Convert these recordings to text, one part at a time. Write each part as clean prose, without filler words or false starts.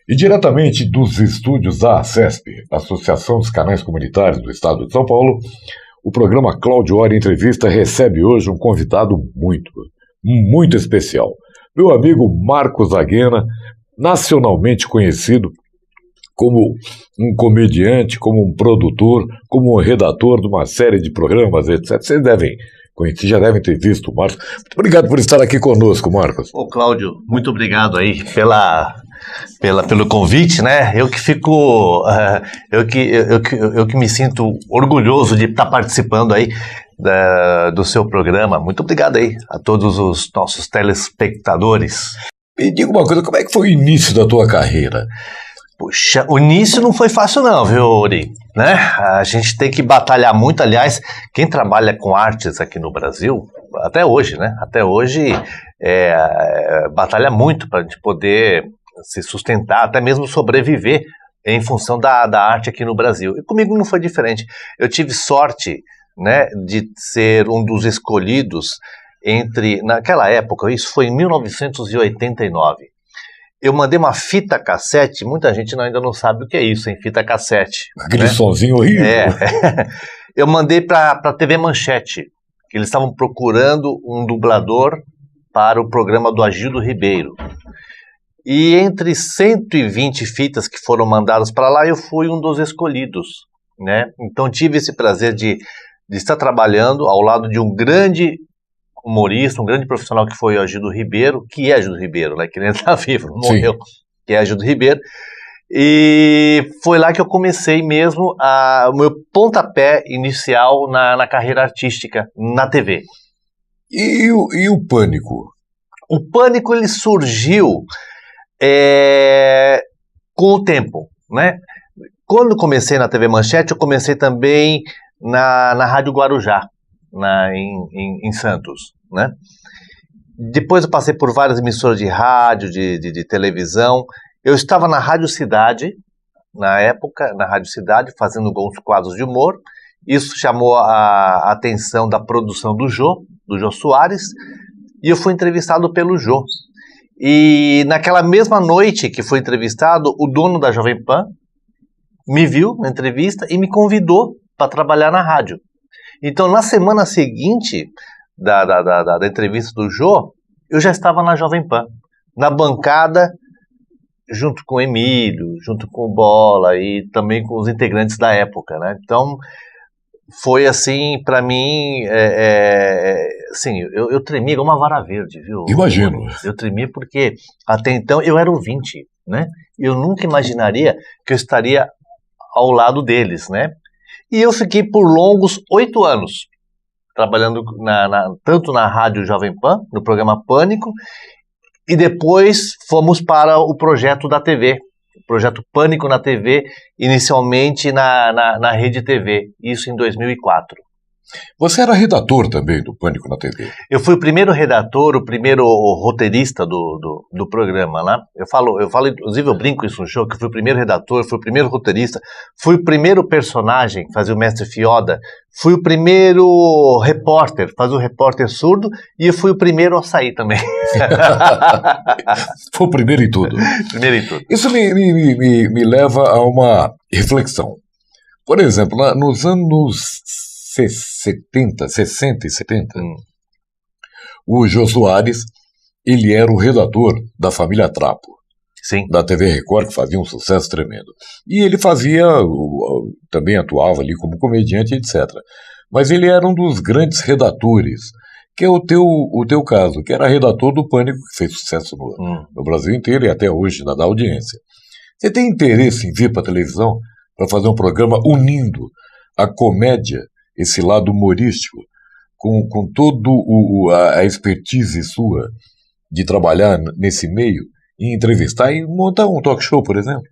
E diretamente dos estúdios da ACESP, Associação dos Canais Comunitários do Estado de São Paulo, o programa Cláudio Hora Entrevista recebe hoje um convidado muito especial. Meu amigo Marcos Aguena, nacionalmente conhecido como um comediante, como um produtor, como um redator de uma série de programas, etc. Vocês já devem ter visto o Marcos. Muito obrigado por estar aqui conosco, Marcos. Ô, Cláudio, muito obrigado aí pelo convite, né? Eu que fico, eu que me sinto orgulhoso de estar participando aí do seu programa. Muito obrigado aí a todos os nossos telespectadores. Me diga uma coisa, como é que foi o início da tua carreira? Puxa, o início não foi fácil não, viu, Uri? Né? A gente tem que batalhar muito, aliás, quem trabalha com artes aqui no Brasil, até hoje, né? Até hoje batalha muito para a gente poder se sustentar, até mesmo sobreviver em função da arte aqui no Brasil. E comigo não foi diferente. Eu tive sorte, né, de ser um dos escolhidos naquela época, isso foi em 1989. Eu mandei uma fita cassete, muita gente ainda não sabe o que é isso, hein? Fita cassete. Aquele né? sonzinho horrível. Eu mandei para a TV Manchete, que eles estavam procurando um dublador para o programa do Agildo Ribeiro. E entre 120 fitas que foram mandadas para lá, eu fui um dos escolhidos, né? Então tive esse prazer de estar trabalhando ao lado de um grande humorista, um grande profissional que foi o Agildo Ribeiro, que é Agildo Ribeiro, né? Que nem está vivo, não morreu, que é Agildo Ribeiro. E foi lá que eu comecei mesmo o meu pontapé inicial na carreira artística, na TV. E o Pânico? O Pânico, ele surgiu com o tempo, né? Quando comecei na TV Manchete, eu comecei também na Rádio Guarujá, em Santos, né? Depois eu passei por várias emissoras de rádio, de televisão. Eu estava na Rádio Cidade, na época, na Rádio Cidade, fazendo alguns quadros de humor. Isso chamou a atenção da produção do Jô Soares, e eu fui entrevistado pelo Jô. E naquela mesma noite que fui entrevistado, o dono da Jovem Pan me viu na entrevista e me convidou para trabalhar na rádio. Então, na semana seguinte da entrevista do Jô, eu já estava na Jovem Pan, na bancada, junto com o Emílio, junto com o Bola e também com os integrantes da época, né? Então, foi assim, para mim, assim, eu tremia igual uma vara verde, viu? Imagino. Eu tremia porque, até então, eu era ouvinte, né? Eu nunca imaginaria que eu estaria ao lado deles, né? E eu fiquei por longos 8 anos trabalhando tanto na Rádio Jovem Pan, no programa Pânico, e depois fomos para o projeto da TV, o projeto Pânico na TV, inicialmente na Rede TV, isso em 2004. Você era redator também do Pânico na TV? Eu fui o primeiro redator, o primeiro roteirista do programa, né? Eu falo, inclusive eu brinco isso no show, que eu fui o primeiro redator, fui o primeiro roteirista, fui o primeiro personagem, fazia o Mestre Fioda, fui o primeiro repórter, fazia o repórter surdo, e eu fui o primeiro a sair também. Foi o primeiro em tudo. Primeiro em tudo. Isso me leva a uma reflexão. Por exemplo, nos anos 60 e 70, o Jô Soares, ele era o redator da família Trapo, sim, da TV Record, que fazia um sucesso tremendo. E ele também atuava ali como comediante, etc. Mas ele era um dos grandes redatores, que é o teu caso, que era redator do Pânico, que fez sucesso no Brasil inteiro e até hoje, da audiência. Você tem interesse em vir para a televisão para fazer um programa unindo a comédia, esse lado humorístico, com toda a expertise sua de trabalhar nesse meio, e entrevistar e montar um talk show, por exemplo?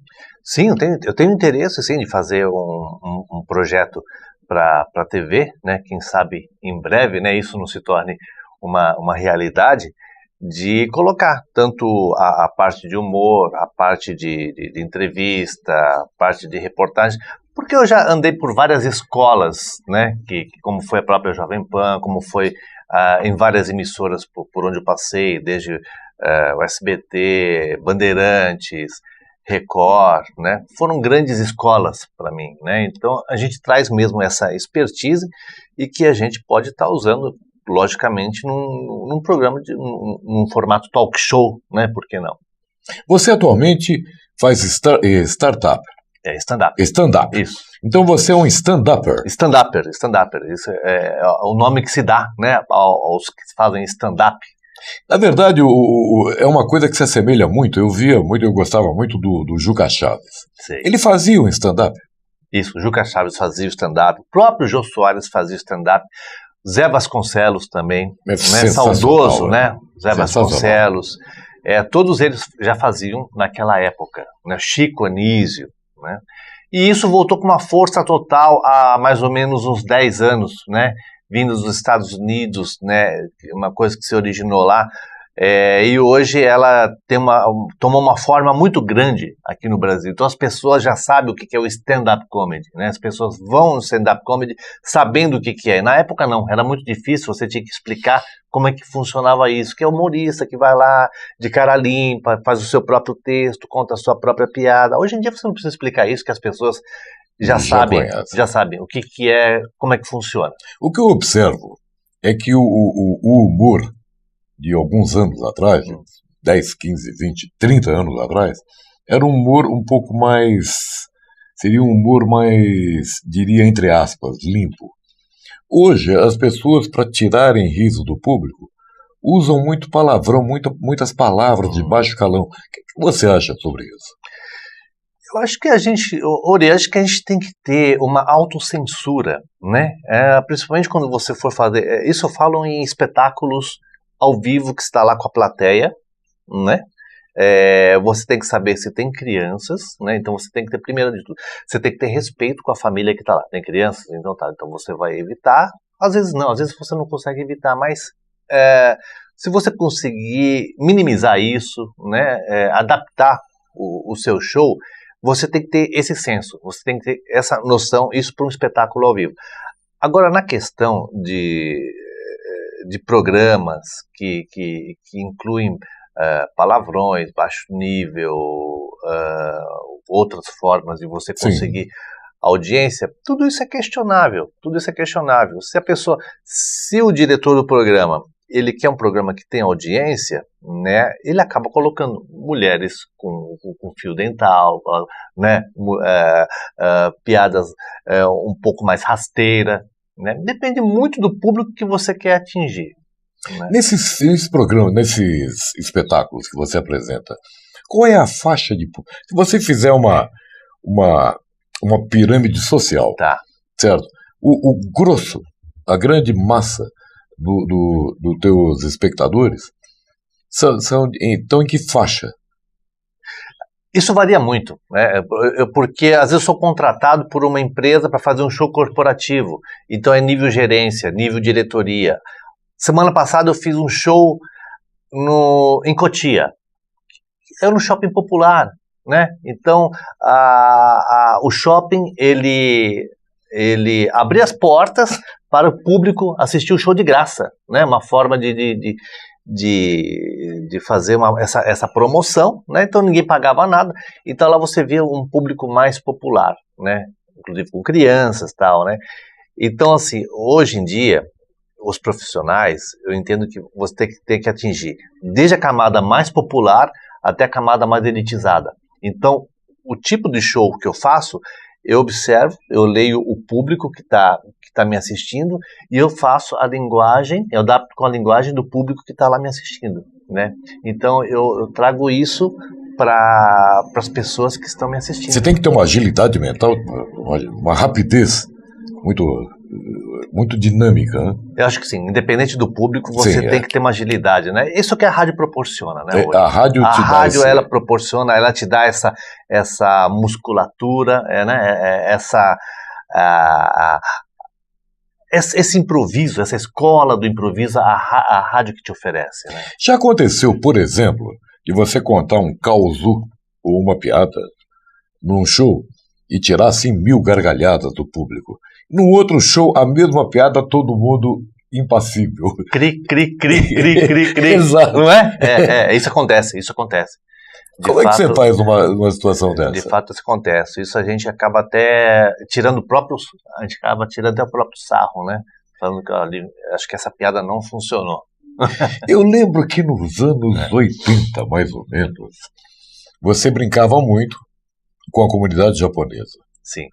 Sim, eu tenho interesse, sim, de fazer um projeto para a TV, né? Quem sabe em breve, né, isso não se torne uma realidade, de colocar tanto a parte de humor, a parte de entrevista, a parte de reportagem, porque eu já andei por várias escolas, né, como foi a própria Jovem Pan, como foi em várias emissoras por onde eu passei, desde o SBT, Bandeirantes, Record, né? Foram grandes escolas para mim, né? Então a gente traz mesmo essa expertise e que a gente pode estar usando, logicamente, num programa, num formato talk show, né? Por que não? Você atualmente faz startup. É stand-up. Stand-up. Isso. Então você é um stand-upper. Stand-upper. Isso é o nome que se dá, né, aos que fazem stand-up. Na verdade, é uma coisa que se assemelha muito. Eu gostava muito do Juca Chaves. Sei. Ele fazia um stand-up. Isso, o Juca Chaves fazia o stand-up, o próprio Jô Soares fazia o stand-up, Zé Vasconcelos também, né, saudoso, né? Zé Vasconcelos. Todos eles já faziam naquela época, né? Chico Anísio, né? E isso voltou com uma força total há mais ou menos uns 10 anos, né? Vindos dos Estados Unidos, né? Uma coisa que se originou lá. E hoje ela tomou uma forma muito grande aqui no Brasil. Então as pessoas já sabem o que é o stand-up comedy, né? As pessoas vão no stand-up comedy sabendo o que é. Na época não, era muito difícil, você tinha que explicar como é que funcionava isso, que é o humorista que vai lá de cara limpa, faz o seu próprio texto, conta a sua própria piada. Hoje em dia você não precisa explicar isso, que as pessoas já sabem o que é, como é que funciona. O que eu observo é que o humor de alguns anos atrás, 10, 15, 20, 30 anos atrás, era um humor um pouco mais, seria um humor mais, diria entre aspas, limpo. Hoje, as pessoas, para tirarem riso do público, usam muito palavrão, muitas palavras de baixo calão. O que você acha sobre isso? Eu acho que a gente tem que ter uma autocensura, né? Principalmente quando você for fazer, isso eu falo em espetáculos ao vivo que está lá com a plateia, né? Você tem que saber se tem crianças, né? Então você tem que ter, primeiro de tudo, você tem que ter respeito com a família que está lá. Tem crianças? Então tá, então você vai evitar. Às vezes não, às vezes você não consegue evitar, mas se você conseguir minimizar isso, né? Adaptar o seu show, você tem que ter esse senso, você tem que ter essa noção, isso para um espetáculo ao vivo. Agora, na questão de programas que incluem palavrões, baixo nível, outras formas de você conseguir audiência, tudo isso é questionável, Se o diretor do programa, ele quer um programa que tem audiência, né, ele acaba colocando mulheres com fio dental, né, piadas um pouco mais rasteiras, né? Depende muito do público que você quer atingir, né? Nesses programas, nesses espetáculos que você apresenta, qual é a faixa de público? Se você fizer uma pirâmide social, tá, certo? O grosso, a grande massa dos teus espectadores estão em que faixa? Isso varia muito, né? Porque às vezes eu sou contratado por uma empresa para fazer um show corporativo, então é nível gerência, nível diretoria. Semana passada eu fiz um show em Cotia, no shopping popular, né? Então o shopping ele abria as portas para o público assistir o show de graça, né? Uma forma de fazer essa promoção, né? Então ninguém pagava nada, então lá você vê um público mais popular, né? Inclusive com crianças e tal, né? Então assim, hoje em dia, os profissionais, eu entendo que você tem que atingir desde a camada mais popular até a camada mais elitizada. Então, o tipo de show que eu faço, eu observo, eu leio o público que tá me assistindo e eu faço a linguagem, eu adapto com a linguagem do público que está lá me assistindo, né? Então eu trago isso para as pessoas que estão me assistindo. Você tem que ter uma agilidade mental, uma rapidez muito dinâmica, né? Eu acho que sim, independente do público, você tem que ter uma agilidade, né? Isso que a rádio proporciona, né? A rádio ela proporciona, ela te dá essa musculatura, né? Esse improviso, essa escola do improviso, a rádio que te oferece, né? Já aconteceu, por exemplo, de você contar um causo ou uma piada num show e tirar assim 1000 gargalhadas do público? No outro show, a mesma piada, todo mundo impassível. Cri, cri, cri, cri, cri, cri. Exato. Não é? Isso acontece. Como é que você faz uma situação dessa? De fato, isso acontece. Isso a gente acaba até tirando o próprio sarro, né? Falando que acho que essa piada não funcionou. Eu lembro que nos anos 80, mais ou menos, você brincava muito com a comunidade japonesa. Sim.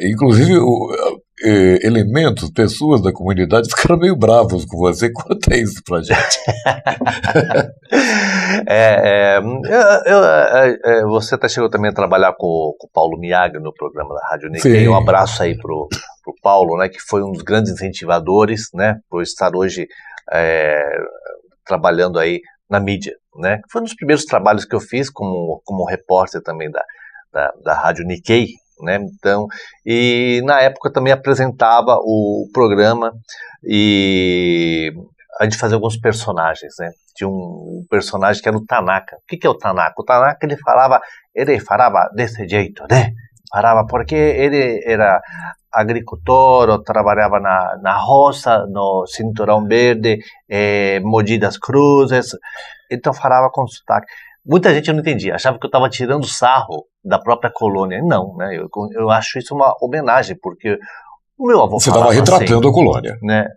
Inclusive, elementos, pessoas da comunidade ficaram meio bravos com você. Conta isso pra gente. Você chegou também a trabalhar com o Paulo Miyagi no programa da Rádio Nikkei. Um abraço aí pro Paulo, né, que foi um dos grandes incentivadores, né, por estar hoje trabalhando aí na mídia, né. Foi um dos primeiros trabalhos que eu fiz como repórter também da Rádio Nikkei, né? Então, e na época eu também apresentava o programa e a gente fazia alguns personagens, né? Tinha um personagem que era o Tanaka. O que é o Tanaka? O Tanaka, ele falava desse jeito, né? Falava porque ele era agricultor, ou trabalhava na roça, no cinturão verde, Mogi das Cruzes, então falava com sotaque. Muita gente não entendia, achava que eu estava tirando sarro da própria colônia. Não, né? Eu acho isso uma homenagem, porque o meu avô falava assim. Você estava retratando a colônia. Né?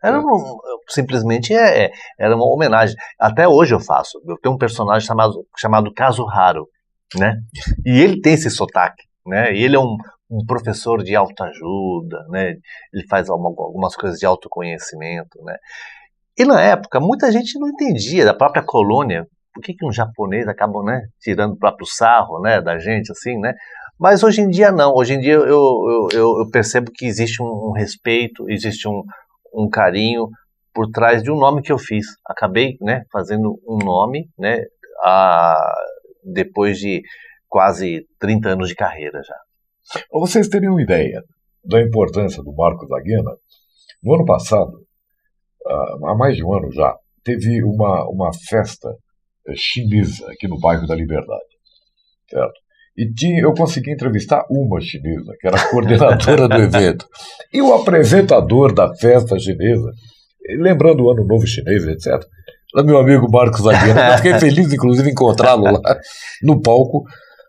Simplesmente era uma homenagem. Até hoje eu faço. Eu tenho um personagem chamado Kazuharo, né? E ele tem esse sotaque, né? E ele é um professor de autoajuda, né? Ele faz algumas coisas de autoconhecimento, né? E na época, muita gente não entendia da própria colônia. Por que um japonês acaba, né, tirando o próprio sarro, né, da gente, assim, né? Mas hoje em dia não. Hoje em dia eu percebo que existe um respeito, existe um carinho por trás de um nome que eu fiz. Acabei, né, fazendo um nome, né, depois de quase 30 anos de carreira já. Para vocês terem uma ideia da importância do Marcos Aguena, no ano passado, há mais de um ano já, teve uma festa chinesa aqui no bairro da Liberdade, certo? E eu consegui entrevistar uma chinesa, que era a coordenadora do evento. E o apresentador da festa chinesa, lembrando o Ano Novo Chinês, etc., lá meu amigo Marcos Aguena, eu fiquei feliz, inclusive, encontrá-lo lá no palco,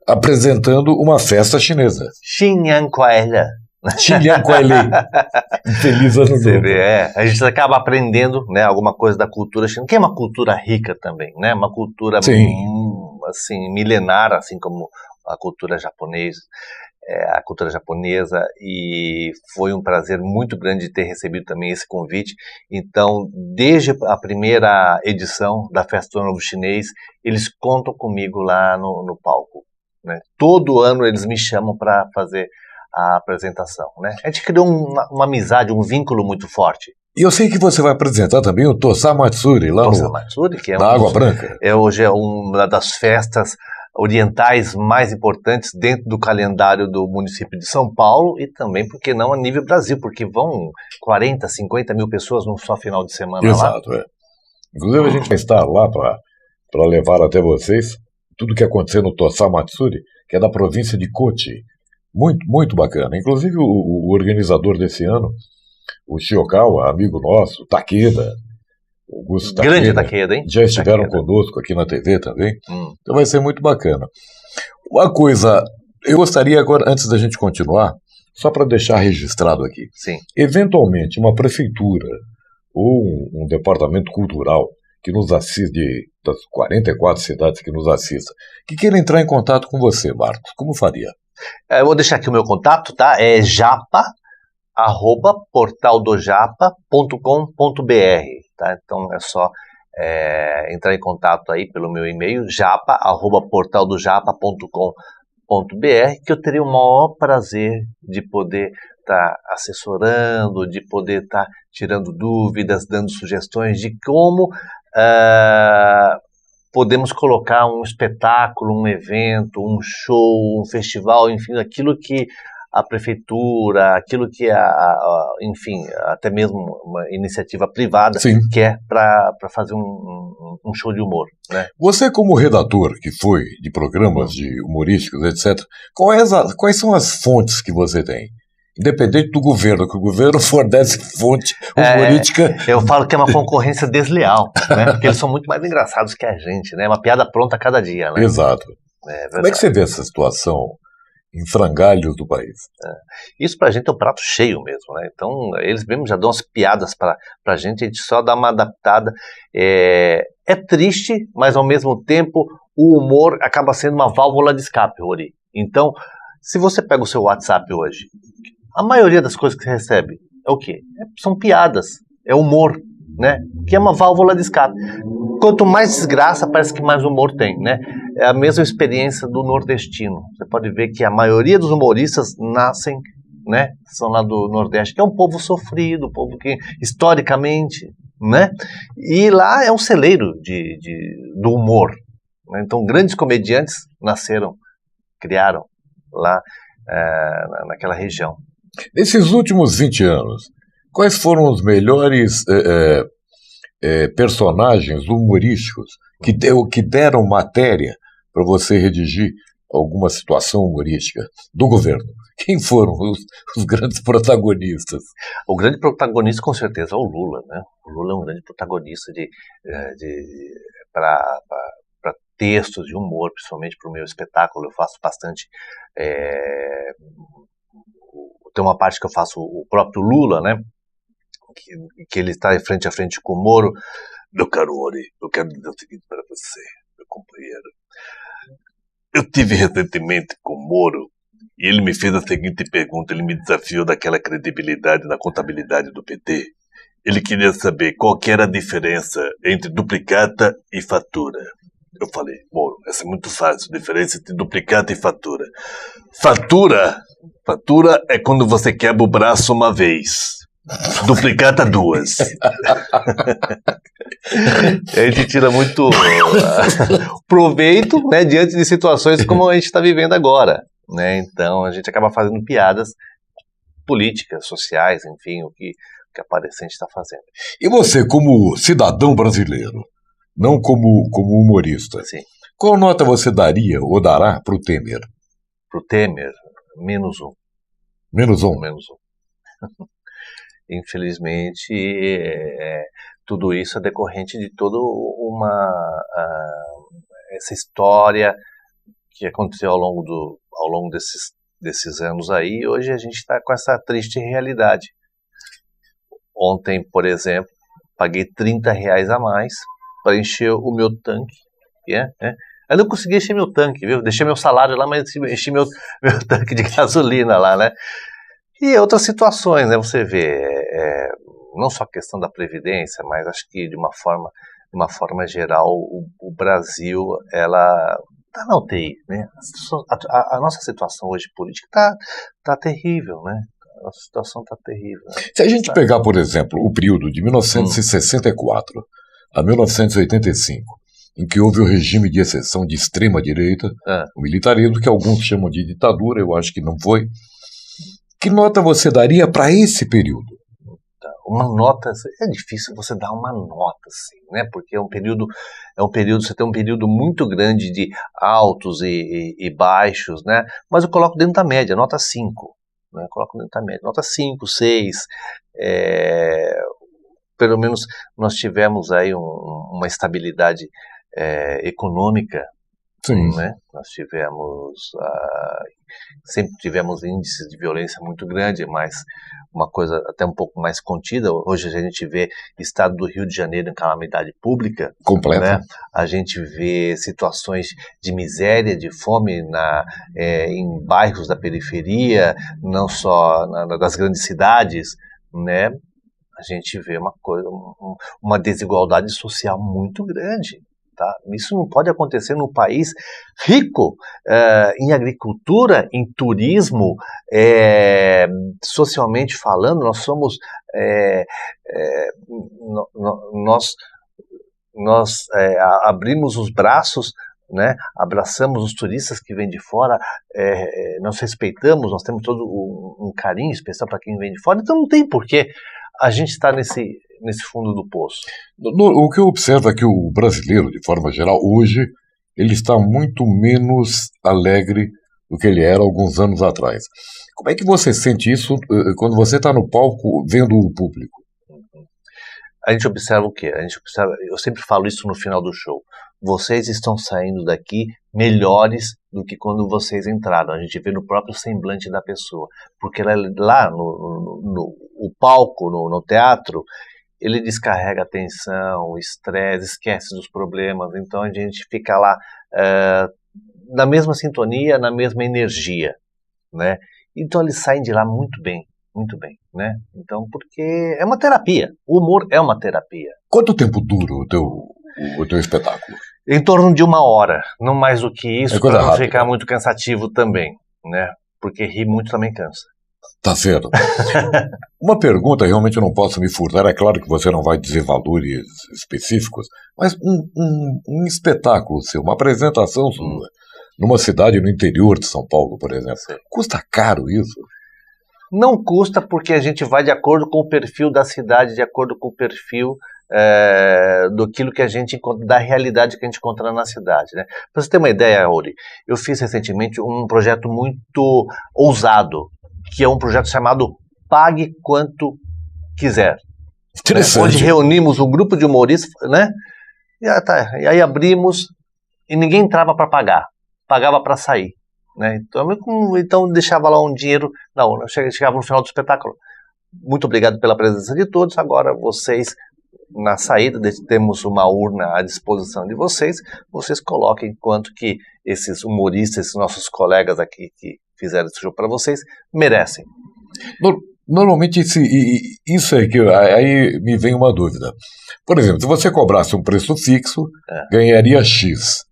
apresentando uma festa chinesa. Xinyan Kuai-le. Xinyan Kuai-le. Feliz Ano Novo. A gente acaba aprendendo, né, alguma coisa da cultura chinesa, que é uma cultura rica também, né? Uma cultura assim, milenar, assim como a cultura japonesa. E foi um prazer muito grande ter recebido também esse convite. Então, desde a primeira edição da Festa do Ano Novo Chinês, eles contam comigo lá no palco, né? Todo ano eles me chamam para fazer a apresentação, né? A gente criou uma amizade, um vínculo muito forte. E eu sei que você vai apresentar também o Tosa Matsuri lá que na Água Branca. Hoje é uma das festas orientais mais importantes dentro do calendário do município de São Paulo e também, porque não, a nível Brasil, porque vão 40, 50 mil pessoas num só final de semana. Exato, lá. Inclusive a gente vai estar lá para levar até vocês tudo que aconteceu no Tosa Matsuri, que é da província de Kochi. Muito, muito bacana. Inclusive o organizador desse ano, o Shiokawa, amigo nosso, Takeda, Augusto Takeda. Grande Takeda, hein? Já estiveram conosco aqui na TV também. Então vai ser muito bacana. Uma coisa, eu gostaria agora, antes da gente continuar, só para deixar registrado aqui. Sim. Eventualmente, uma prefeitura ou um departamento cultural que nos assiste, das 44 cidades que nos assistam, que queira entrar em contato com você, Marcos, como faria? Eu vou deixar aqui o meu contato, tá? É japa@portaldojapa.com.br, tá? Então é só entrar em contato aí pelo meu e-mail, japa@portaldojapa.com.br, que eu teria o maior prazer de poder estar assessorando, de poder estar tirando dúvidas, dando sugestões de como podemos colocar um espetáculo, um evento, um show, um festival, enfim, aquilo que a prefeitura, aquilo que enfim, até mesmo uma iniciativa privada quer para fazer um show de humor, né? Você, como redator que foi de programas humorísticos, etc., quais são as fontes que você tem? Independente do governo, que o governo fornece fonte humorística. Eu falo que é uma concorrência desleal, né? Porque eles são muito mais engraçados que a gente, né? Uma piada pronta a cada dia, né? Exato. Como é que você vê essa situação em frangalhos do país? Isso pra gente é um prato cheio mesmo, né? Então, eles mesmos já dão as piadas pra gente, a gente só dá uma adaptada. É triste, mas ao mesmo tempo o humor acaba sendo uma válvula de escape, Rory. Então, se você pega o seu WhatsApp hoje, a maioria das coisas que você recebe é o quê? São piadas, é humor, né? Que é uma válvula de escape. Quanto mais desgraça, parece que mais humor tem, né? É a mesma experiência do nordestino. Você pode ver que a maioria dos humoristas nascem, né? São lá do Nordeste, que é um povo sofrido, um povo que, historicamente, né? E lá é um celeiro do humor. Né? Então, grandes comediantes nasceram, criaram lá naquela região. Nesses últimos 20 anos, quais foram os melhores personagens humorísticos que deram matéria para você redigir alguma situação humorística do governo? Quem foram os grandes protagonistas? O grande protagonista, com certeza, é o Lula, né? O Lula é um grande protagonista para textos de humor, principalmente para o meu espetáculo. Eu faço bastante. Tem uma parte que eu faço o próprio Lula, né? Que ele está frente a frente com o Moro. Meu caro Ori, eu quero dizer o seguinte para você, meu companheiro. Eu tive recentemente com o Moro e ele me fez a seguinte pergunta, ele me desafiou daquela credibilidade na contabilidade do PT. Ele queria saber qual que era a diferença entre duplicata e fatura. Eu falei, Moro, essa é muito fácil, diferença entre duplicata e fatura. Fatura é quando você quebra o braço uma vez. Duplicata duas. A gente tira muito proveito, né, diante de situações como a gente está vivendo agora, né? Então a gente acaba fazendo piadas políticas, sociais, enfim, o que aparece a gente está fazendo. E você, como cidadão brasileiro, não como humorista, Sim. Qual nota você daria ou dará para o Temer? Para o Temer, -1. -1? -1. Infelizmente, tudo isso é decorrente de toda essa história que aconteceu ao longo desses anos aí. Hoje a gente está com essa triste realidade. Ontem, por exemplo, paguei R$30 a mais para encher o meu tanque. Eu não consegui encher meu tanque, viu? Deixei meu salário lá, mas enchi meu tanque de gasolina lá, né? E outras situações, né? Você vê, não só a questão da Previdência, mas acho que de uma forma geral, o Brasil, ela está na UTI, né? A nossa situação hoje política tá terrível, né? A nossa situação está terrível. Né? Se a gente pegar, por exemplo, o período de 1964 a 1985, em que houve o regime de exceção de extrema-direita, o militarismo, que alguns chamam de ditadura, eu acho que não foi. Que nota você daria para esse período? Uma nota, é difícil você dar uma nota, assim, né? Porque você tem um período muito grande de altos e baixos, né? Mas eu coloco dentro da média, nota 5. Né? Eu coloco dentro da média, nota 5, 6. Pelo menos nós tivemos aí uma estabilidade econômica. Sim. Né? Nós sempre tivemos índices de violência muito grande, mas uma coisa até um pouco mais contida. Hoje a gente vê estado do Rio de Janeiro em calamidade pública. Completa. Né? A gente vê situações de miséria, de fome em bairros da periferia, não só das grandes cidades, né? A gente vê uma desigualdade social muito grande. Tá? Isso não pode acontecer num país rico em agricultura, em turismo, socialmente falando. Nós somos nós abrimos os braços, né? Abraçamos os turistas que vêm de fora, nós respeitamos, nós temos todo um carinho especial para quem vem de fora. Então não tem porquê a gente estar nesse fundo do poço. O que eu observo é que o brasileiro, de forma geral, hoje, ele está muito menos alegre do que ele era alguns anos atrás. Como é que você sente isso quando você está no palco vendo o público? A gente observa o quê? Eu sempre falo isso no final do show. vocês estão saindo daqui melhores do que quando vocês entraram. A gente vê no próprio semblante da pessoa. Porque lá no o palco, no teatro, ele descarrega a tensão, o estresse, esquece dos problemas. Então a gente fica lá na mesma sintonia, na mesma energia, né? Então eles saem de lá muito bem, né? Então, porque é uma terapia. O humor é uma terapia. Quanto tempo dura o teu espetáculo? Em torno de 1 hora, não mais do que isso, coisa para não rápida. ficar muito cansativo também, né? Porque rir muito também cansa. Tá certo. Uma pergunta, realmente eu não posso me furtar, é claro que você não vai dizer valores específicos, mas um espetáculo seu, uma apresentação sua, numa cidade no interior de São Paulo, por exemplo, custa caro isso? Não custa, porque a gente vai de acordo com o perfil da cidade, de acordo com o perfil daquilo que a gente encontra, da realidade que a gente encontra na cidade, né? Para você ter uma ideia, Auri, eu fiz recentemente um projeto muito ousado, que é um projeto chamado Pague Quanto Quiser, né? Onde reunimos um grupo de humoristas, né? E aí abrimos e ninguém entrava para pagar, pagava para sair, né? Então deixava lá um dinheiro, não, chegava no final do espetáculo. Muito obrigado pela presença de todos. Agora vocês, na saída, temos uma urna à disposição de vocês. Vocês coloquem quanto que esses humoristas, esses nossos colegas aqui que fizeram esse show para vocês, merecem. Normalmente isso é que aí me vem uma dúvida. Por exemplo, se você cobrasse um preço fixo, ganharia X.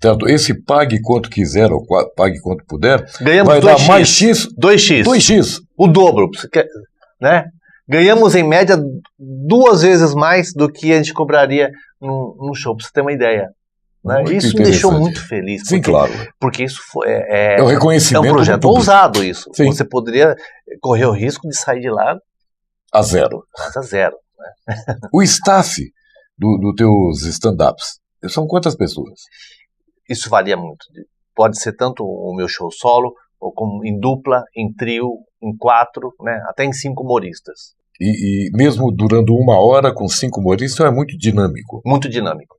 Certo? Esse pague quanto quiser ou pague quanto puder, ganhamos vai dar mais X. 2X. 2X. O dobro, né? Ganhamos em média 2 vezes mais do que a gente cobraria num show, para você ter uma ideia. Né? Isso me deixou muito feliz. Sim, claro. Porque isso é o reconhecimento. É um projeto ousado isso. Sim. Você poderia correr o risco de sair de lá a zero. Né? O staff dos teus stand-ups são quantas pessoas? Isso varia muito. Pode ser tanto o meu show solo, ou como em dupla, em trio, em 4, né? Até em 5 humoristas. E mesmo durando 1 hora com 5 humoristas, é muito dinâmico. Muito dinâmico.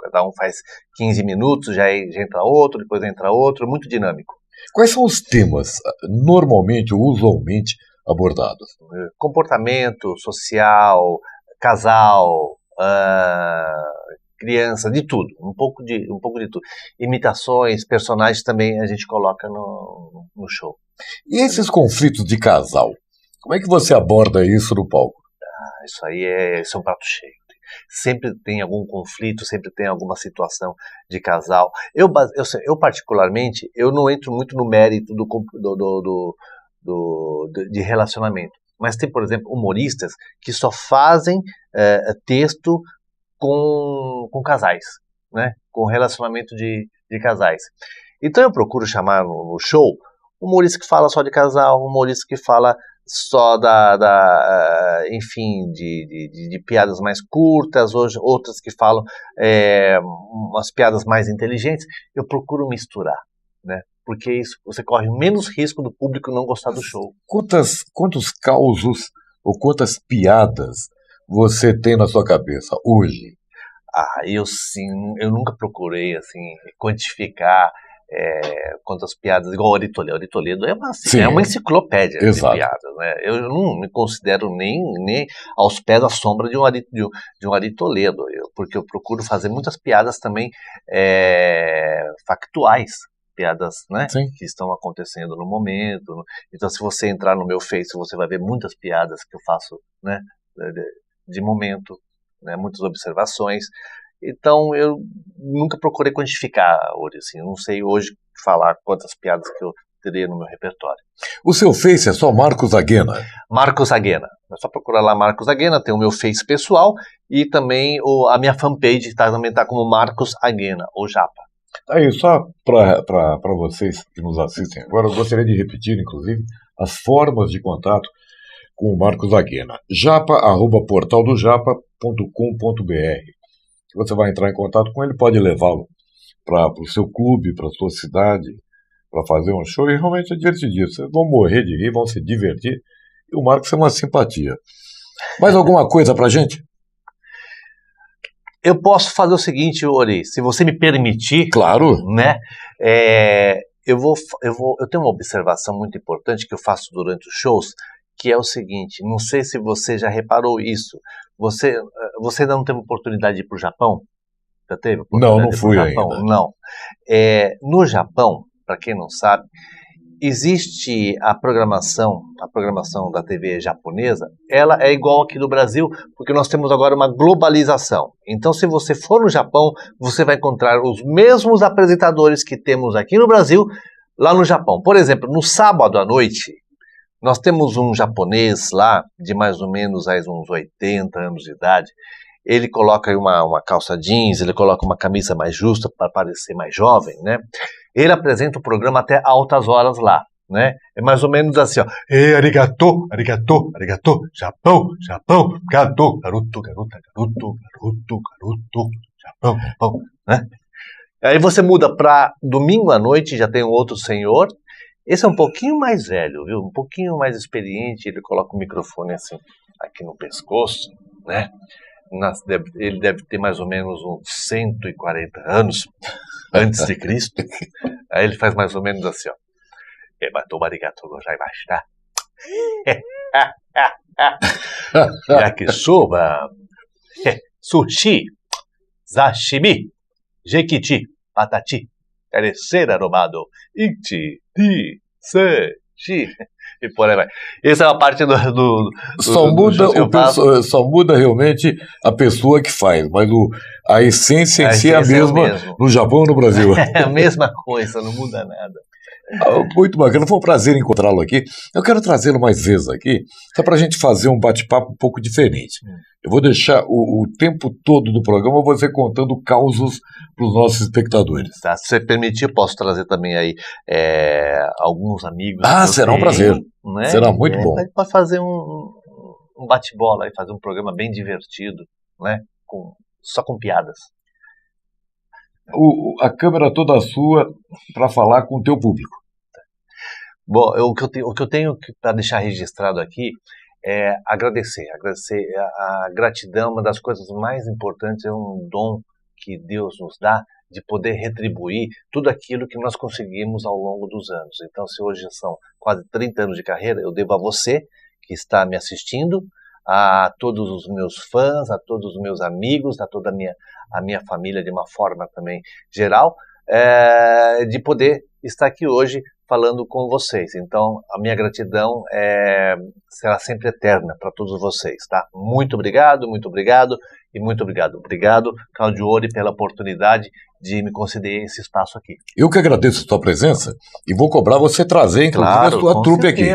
Cada um faz 15 minutos, já entra outro, depois entra outro, muito dinâmico. Quais são os temas, normalmente ou usualmente, abordados? Comportamento social, casal, criança, de tudo, um pouco de tudo. Imitações, personagens também a gente coloca no show. E esses conflitos de casal? Como é que você aborda isso no palco? Isso aí isso é um prato cheio. Sempre tem algum conflito, sempre tem alguma situação de casal. Eu particularmente, eu não entro muito no mérito de relacionamento. Mas tem, por exemplo, humoristas que só fazem texto com casais, né? Com relacionamento de casais. Então eu procuro chamar no show humorista que fala só de casal, humorista que fala só enfim, de piadas mais curtas, hoje outras que falam umas piadas mais inteligentes. Eu procuro misturar, né? Porque isso, você corre menos risco do público não gostar do show. Quantos causos ou quantas piadas você tem na sua cabeça hoje? Eu nunca procurei assim quantificar quantas piadas, igual o Ari Toledo. O Ari Toledo é uma enciclopédia de piadas, né? Eu não me considero nem aos pés da sombra de um Ari Toledo, porque eu procuro fazer muitas piadas também factuais, piadas, né, que estão acontecendo no momento. Então, se você entrar no meu Face, você vai ver muitas piadas que eu faço, né, de momento, né, muitas observações. Então, eu nunca procurei quantificar, assim, eu não sei hoje falar quantas piadas que eu teria no meu repertório. O seu Face é só Marcos Aguena? Marcos Aguena. É só procurar lá Marcos Aguena, tem o meu Face pessoal e também a minha fanpage também está como Marcos Aguena, ou Japa. Aí, só para vocês que nos assistem agora, eu gostaria de repetir, inclusive, as formas de contato com o Marcos Aguena. japa@portaldojapa.com.br. Você vai entrar em contato com ele, pode levá-lo para o seu clube, para a sua cidade, para fazer um show, e realmente é divertidíssimo. Vocês vão morrer de rir, vão se divertir, e o Marcos é uma simpatia. Mais alguma coisa para a gente? Eu posso fazer o seguinte, Ori, se você me permitir, Claro. né? Eu tenho uma observação muito importante que eu faço durante os shows, que é o seguinte, não sei se você já reparou isso, você ainda não teve oportunidade de ir para o Japão? Já teve oportunidade Não de ir fui pro Japão? ainda. Não. No Japão, para quem não sabe, existe a programação da TV japonesa, ela é igual aqui no Brasil, porque nós temos agora uma globalização. Então, se você for no Japão, você vai encontrar os mesmos apresentadores que temos aqui no Brasil, lá no Japão. Por exemplo, no sábado à noite, nós temos um japonês lá, de mais ou menos aí, uns 80 anos de idade. Ele coloca aí uma calça jeans, ele coloca uma camisa mais justa para parecer mais jovem, né? Ele apresenta o programa até altas horas lá, né? É mais ou menos assim, ó. Arigato, arigato, arigato, Japão, Japão, gato, garoto, garota, garoto, garoto, garoto, Japão, Japão, né? Aí você muda para domingo à noite, já tem um outro senhor. Esse é um pouquinho mais velho, viu? Um pouquinho mais experiente. Ele coloca o microfone assim, aqui no pescoço, né? Ele deve ter mais ou menos uns 140 anos antes de Cristo. Aí ele faz mais ou menos assim, ó. Arigatou gozaimashita. Yakisoba, sushi, sashimi, jequiti, patati, terceira aromado, ichi, ti, se, chi, e por aí vai. Essa é uma parte Só muda realmente a pessoa que faz, mas a essência em si é a mesma no Japão ou no Brasil. É a mesma coisa, não muda nada. Muito bacana, foi um prazer encontrá-lo aqui. Eu quero trazê-lo mais vezes aqui, só para a gente fazer um bate-papo um pouco diferente. Eu vou deixar o tempo todo do programa você contando causos para os nossos espectadores. Tá, se você permitir, eu posso trazer também aí alguns amigos. Será um prazer. Né? Será muito bom. A gente pode fazer um bate-bola, fazer um programa bem divertido, né? Só com piadas. A câmera toda sua para falar com o teu público. Bom, o que eu tenho para deixar registrado aqui é agradecer a gratidão. Uma das coisas mais importantes, é um dom que Deus nos dá de poder retribuir tudo aquilo que nós conseguimos ao longo dos anos. Então, se hoje são quase 30 anos de carreira, eu devo a você que está me assistindo, a todos os meus fãs, a todos os meus amigos, a toda a minha família de uma forma também geral, de poder estar aqui hoje falando com vocês. Então, a minha gratidão será sempre eterna para todos vocês, tá? Muito obrigado e muito obrigado. Obrigado, Claudio Ori, pela oportunidade de me conceder esse espaço aqui. Eu que agradeço a sua presença e vou cobrar você trazer, inclusive, a sua trupe aqui.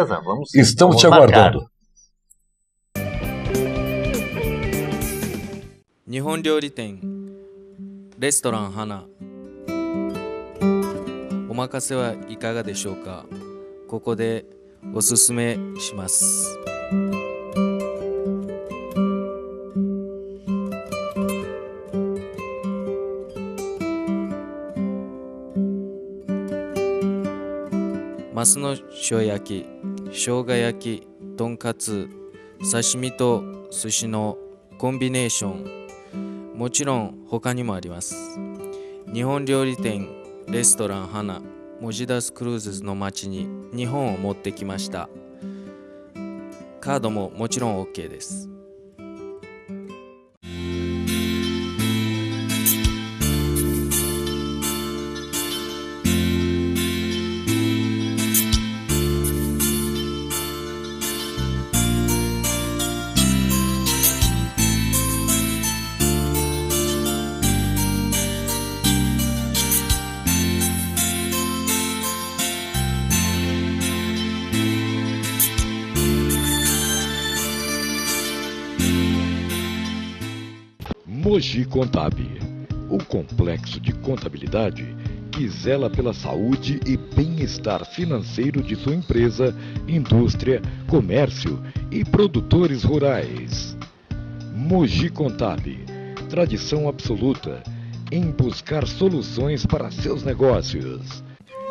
Estamos te aguardando. 日本料理店レストラン花お任せはいかがでしょうか。ここでおすすめします。マスの塩焼き、生姜焼き、とんかつ、刺身と寿司のコンビネーション、もちろん他にもあります。日本料理店レストラン花モジダスクルーズの街に日本を持ってきました。カードももちろん OK です。Mogi Contab, o complexo de contabilidade que zela pela saúde e bem-estar financeiro de sua empresa, indústria, comércio e produtores rurais. Mogi Contab, tradição absoluta em buscar soluções para seus negócios.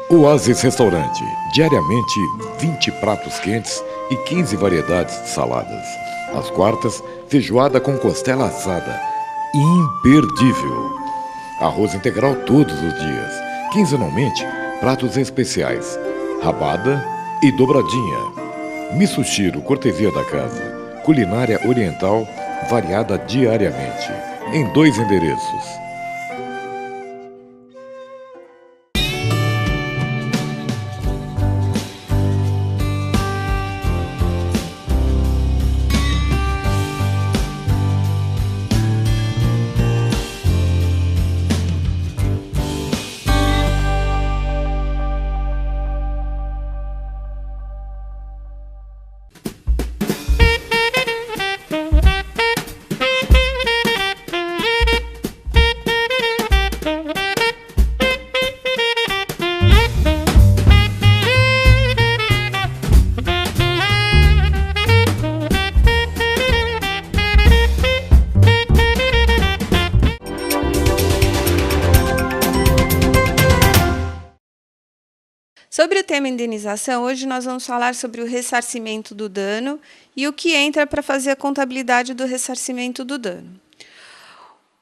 Oasis Restaurante, diariamente 20 pratos quentes e 15 variedades de saladas. Às quartas, feijoada com costela assada. imperdível. Arroz integral todos os dias. Quinzenalmente, pratos especiais, rabada e dobradinha. Misushiro, cortesia da casa. Culinária oriental, variada diariamente. Em 2 endereços. Sobre o tema indenização, hoje nós vamos falar sobre o ressarcimento do dano e o que entra para fazer a contabilidade do ressarcimento do dano.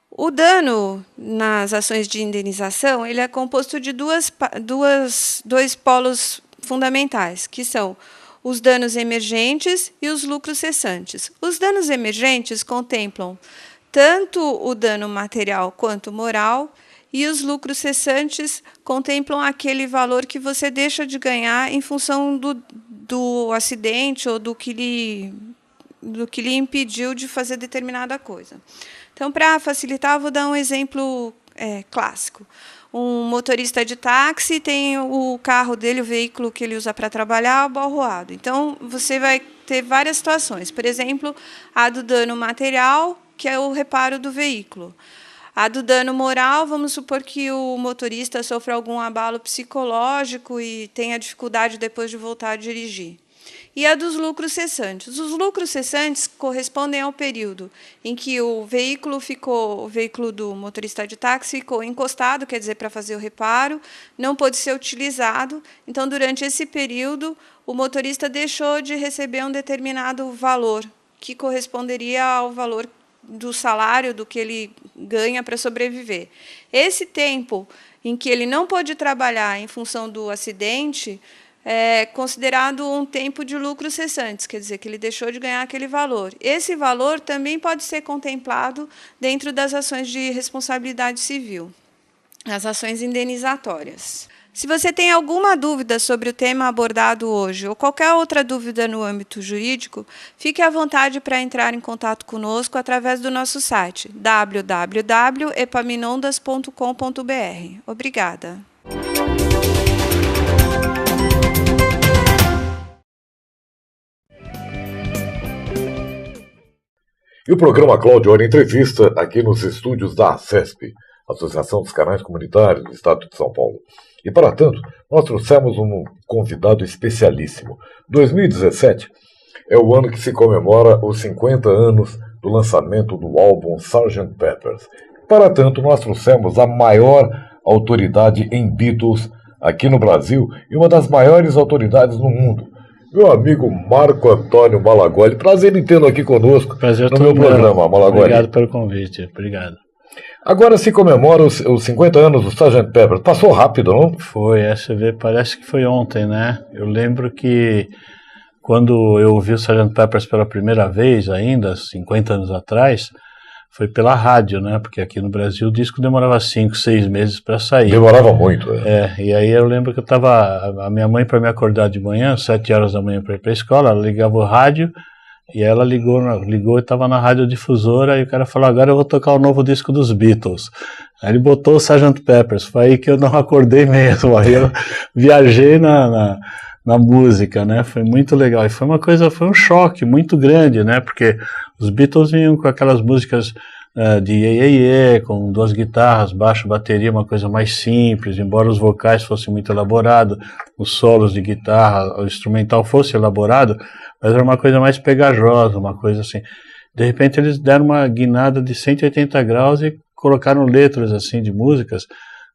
O dano nas ações de indenização ele é composto de dois polos fundamentais, que são os danos emergentes e os lucros cessantes. Os danos emergentes contemplam tanto o dano material quanto moral, e os lucros cessantes contemplam aquele valor que você deixa de ganhar em função do acidente ou do que lhe impediu de fazer determinada coisa. Então, para facilitar, vou dar um exemplo clássico. Um motorista de táxi tem o carro dele, o veículo que ele usa para trabalhar, abalroado. Então, você vai ter várias situações. Por exemplo, a do dano material, que é o reparo do veículo. A do dano moral, vamos supor que o motorista sofra algum abalo psicológico e tenha dificuldade depois de voltar a dirigir. E a dos lucros cessantes. Os lucros cessantes correspondem ao período em que o veículo do motorista de táxi ficou encostado, quer dizer, para fazer o reparo, não pôde ser utilizado. Então, durante esse período, o motorista deixou de receber um determinado valor, que corresponderia ao valor do salário, do que ele ganha para sobreviver. Esse tempo em que ele não pôde trabalhar em função do acidente é considerado um tempo de lucros cessantes, quer dizer, que ele deixou de ganhar aquele valor. Esse valor também pode ser contemplado dentro das ações de responsabilidade civil, as ações indenizatórias. Se você tem alguma dúvida sobre o tema abordado hoje ou qualquer outra dúvida no âmbito jurídico, fique à vontade para entrar em contato conosco através do nosso site www.epaminondas.com.br. Obrigada. E o programa Cláudio Hora Entrevista aqui nos estúdios da ACESP, Associação dos Canais Comunitários do Estado de São Paulo. E, para tanto, nós trouxemos um convidado especialíssimo. 2017 é o ano que se comemora os 50 anos do lançamento do álbum Sgt. Pepper's. Para tanto, nós trouxemos a maior autoridade em Beatles aqui no Brasil e uma das maiores autoridades no mundo. Meu amigo Marco Antônio Malagoli. Prazer em tê-lo aqui conosco no meu programa, Malagoli. Obrigado pelo convite. Obrigado. Agora se comemora os 50 anos do Sgt. Pepper. Passou rápido, não? Foi, você vê, parece que foi ontem, né? Eu lembro que quando eu ouvi o Sgt. Pepper pela primeira vez, ainda 50 anos atrás, foi pela rádio, né? Porque aqui no Brasil o disco demorava 5, 6 meses para sair. Demorava muito, e aí eu lembro que a minha mãe, para me acordar de manhã, 7 horas da manhã para ir para a escola, ela ligava o rádio. E ela ligou e estava na radiodifusora, e o cara falou, agora eu vou tocar o novo disco dos Beatles. Aí ele botou o Sgt. Pepper's, foi aí que eu não acordei mesmo, aí eu viajei na música, né, foi muito legal, e foi um choque muito grande, né, porque os Beatles vinham com aquelas músicas de iê, com 2 guitarras, baixo, bateria, uma coisa mais simples, embora os vocais fossem muito elaborados, os solos de guitarra, o instrumental fosse elaborado, mas era uma coisa mais pegajosa, uma coisa assim. De repente eles deram uma guinada de 180 graus e colocaram letras assim de músicas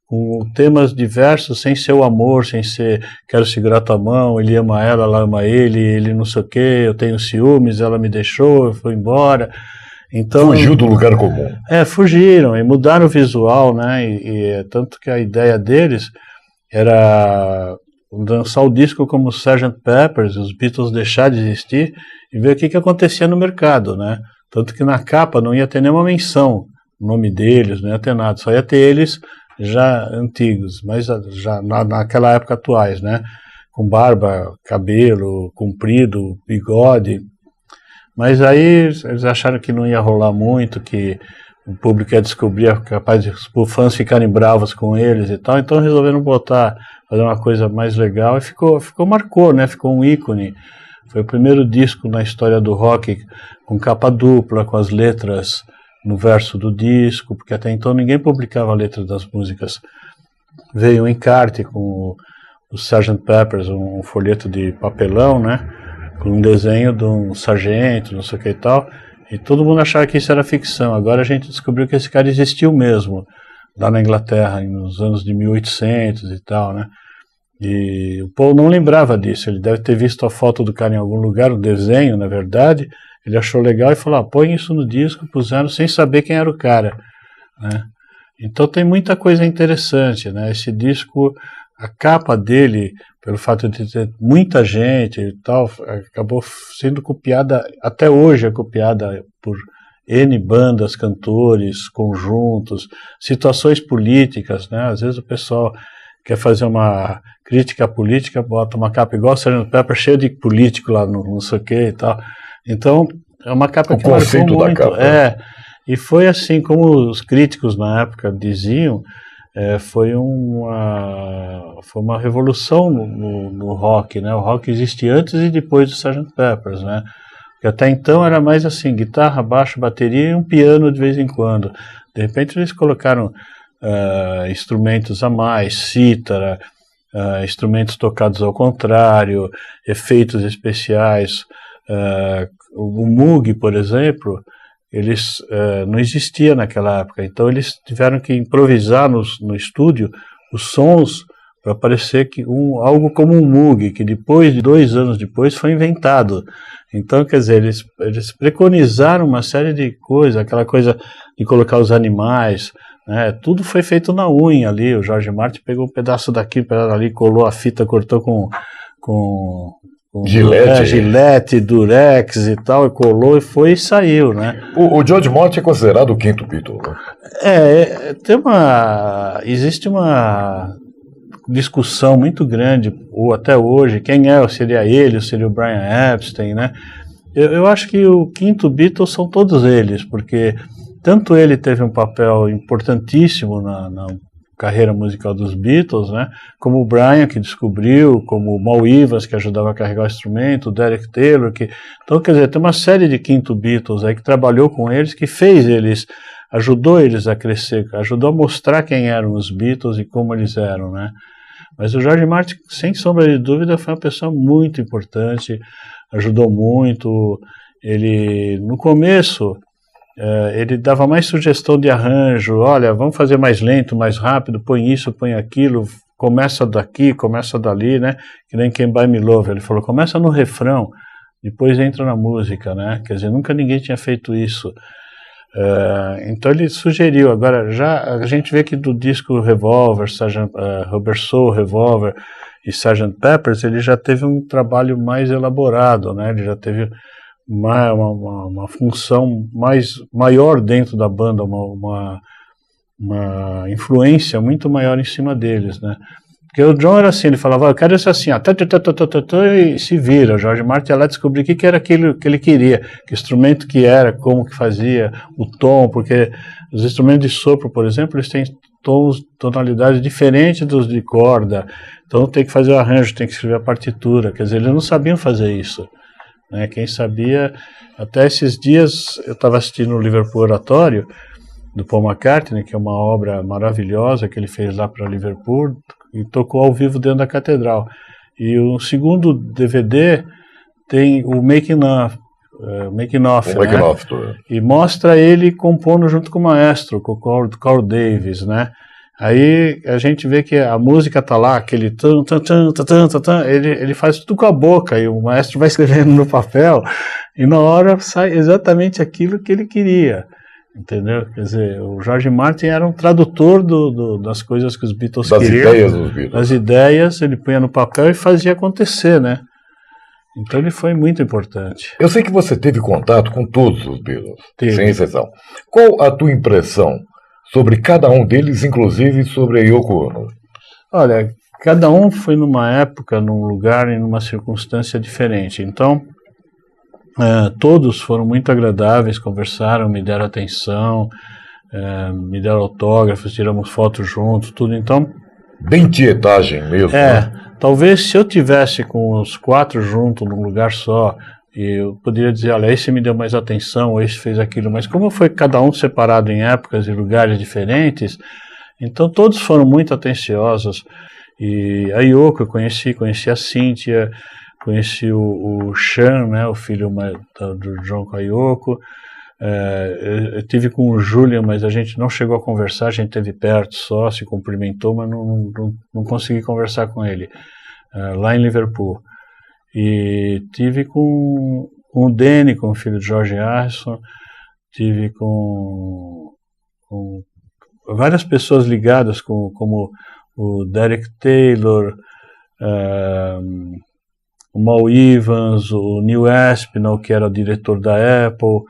com temas diversos, sem ser o amor, sem ser quero segurar tua mão, ele ama ela ama ele não sei o que, eu tenho ciúmes, ela me deixou, eu fui embora. Então, fugiu do lugar comum. Fugiram e mudaram o visual, né? E tanto que a ideia deles era lançar o disco como Sgt. Pepper's, os Beatles deixar de existir e ver o que acontecia no mercado, né? Tanto que na capa não ia ter nenhuma menção, o nome deles, não ia ter nada, só ia ter eles já antigos, mas já naquela época atuais, né? Com barba, cabelo comprido, bigode. Mas aí eles acharam que não ia rolar muito, que o público ia descobrir, capaz de os fãs ficarem bravos com eles e tal, então resolveram fazer uma coisa mais legal e marcou, né? Ficou um ícone. Foi o primeiro disco na história do rock com capa dupla, com as letras no verso do disco, porque até então ninguém publicava a letra das músicas. Veio um encarte com o Sgt. Pepper's, um folheto de papelão, né? Com um desenho de um sargento, não sei o que e tal, e todo mundo achava que isso era ficção. Agora a gente descobriu que esse cara existiu mesmo, lá na Inglaterra, nos anos de 1800 e tal, né? E o Paul não lembrava disso, ele deve ter visto a foto do cara em algum lugar, o desenho, na verdade, ele achou legal e falou, põe isso no disco, puseram sem saber quem era o cara, né? Então tem muita coisa interessante, né? Esse disco, a capa dele, pelo fato de ter muita gente e tal, acabou sendo copiada, até hoje é copiada por N bandas, cantores, conjuntos, situações políticas, né? Às vezes o pessoal quer fazer uma crítica política, bota uma capa igual o Sgt. Pepper, cheio de político lá, não sei o que e tal. Então, é uma capa que marcou muito. E foi assim, como os críticos na época diziam, foi uma revolução no rock, né? O rock existe antes e depois do Sgt. Pepper's, né? Porque até então era mais assim, guitarra, baixo, bateria e um piano de vez em quando. De repente eles colocaram instrumentos a mais, cítara, instrumentos tocados ao contrário, efeitos especiais. O Moog, por exemplo, eles não existia naquela época, então eles tiveram que improvisar no estúdio os sons para parecer que algo como um Moog, que depois de 2 anos depois foi inventado. Então, quer dizer, eles preconizaram uma série de coisas, aquela coisa de colocar os animais, né? Tudo foi feito na unha ali. O George Martin pegou um pedaço daqui, um pedaço ali, colou a fita, cortou com Gillette, Durex e tal, e colou e foi e saiu, né? O George Martin é considerado o quinto Beatle, né? Existe uma discussão muito grande, ou até hoje, quem seria ele, ou seria o Brian Epstein, né? Eu acho que o quinto Beatle são todos eles, porque tanto ele teve um papel importantíssimo na carreira musical dos Beatles, né? Como o Brian, que descobriu, como o Mal Evans, que ajudava a carregar o instrumento, o Derek Taylor, então, quer dizer, tem uma série de quinto Beatles aí que trabalhou com eles, que fez eles, ajudou eles a crescer, ajudou a mostrar quem eram os Beatles e como eles eram, né? Mas o George Martin, sem sombra de dúvida, foi uma pessoa muito importante, ajudou muito. Ele, no começo, ele dava mais sugestão de arranjo, olha, vamos fazer mais lento, mais rápido, põe isso, põe aquilo, começa daqui, começa dali, né? Que nem Can't Buy Me Love, ele falou, começa no refrão, depois entra na música, né? Quer dizer, nunca ninguém tinha feito isso. Então ele sugeriu. Agora já a gente vê que do disco Revolver, Rubber Soul, Revolver e Sgt. Pepper's, ele já teve um trabalho mais elaborado, né? Ele já teve uma função maior dentro da banda, uma influência muito maior em cima deles, né? Porque o John era assim, ele falava, eu quero isso assim, e se vira. O George Martin ia lá descobrir o que era aquilo que ele queria, que instrumento que era, como que fazia, o tom, porque os instrumentos de sopro, por exemplo, eles têm tonalidades diferentes dos de corda, então tem que fazer o arranjo, tem que escrever a partitura, quer dizer, eles não sabiam fazer isso, né? Quem sabia, até esses dias eu estava assistindo o Liverpool Oratório, do Paul McCartney, que é uma obra maravilhosa que ele fez lá para Liverpool, e tocou ao vivo dentro da catedral. E o segundo DVD tem o Making Off, né? E mostra ele compondo junto com o maestro, com o Carl Davis, né? Aí a gente vê que a música tá lá, aquele ele faz tudo com a boca, e o maestro vai escrevendo no papel, e na hora sai exatamente aquilo que ele queria, entendeu? Quer dizer, o George Martin era um tradutor das coisas que os Beatles queriam. Das ideias dos Beatles. Das ideias, ele punha no papel e fazia acontecer, né? Então ele foi muito importante. Eu sei que você teve contato com todos os Beatles, sem exceção. Qual a tua impressão sobre cada um deles, inclusive sobre a Yoko Ono? Olha, cada um foi numa época, num lugar e numa circunstância diferente. Então, todos foram muito agradáveis, conversaram, me deram atenção, me deram autógrafos, tiramos fotos juntos, tudo. Então, bem tietagem mesmo. Né? Talvez se eu tivesse com os 4 juntos num lugar só, eu poderia dizer, olha, esse me deu mais atenção, ou esse fez aquilo, mas como foi cada um separado em épocas e lugares diferentes, então todos foram muito atenciosos. E a Yoko eu conheci a Cynthia, conheci o Sean, né, o filho do John com a Yoko. Eu tive com o Julian, mas a gente não chegou a conversar, a gente esteve perto só, se cumprimentou, mas não consegui conversar com ele, lá em Liverpool. E tive com o Danny, com o filho de George Harrison, tive com várias pessoas ligadas, como o Derek Taylor, o Mal Evans, o Neil Aspinall, que era o diretor da Apple,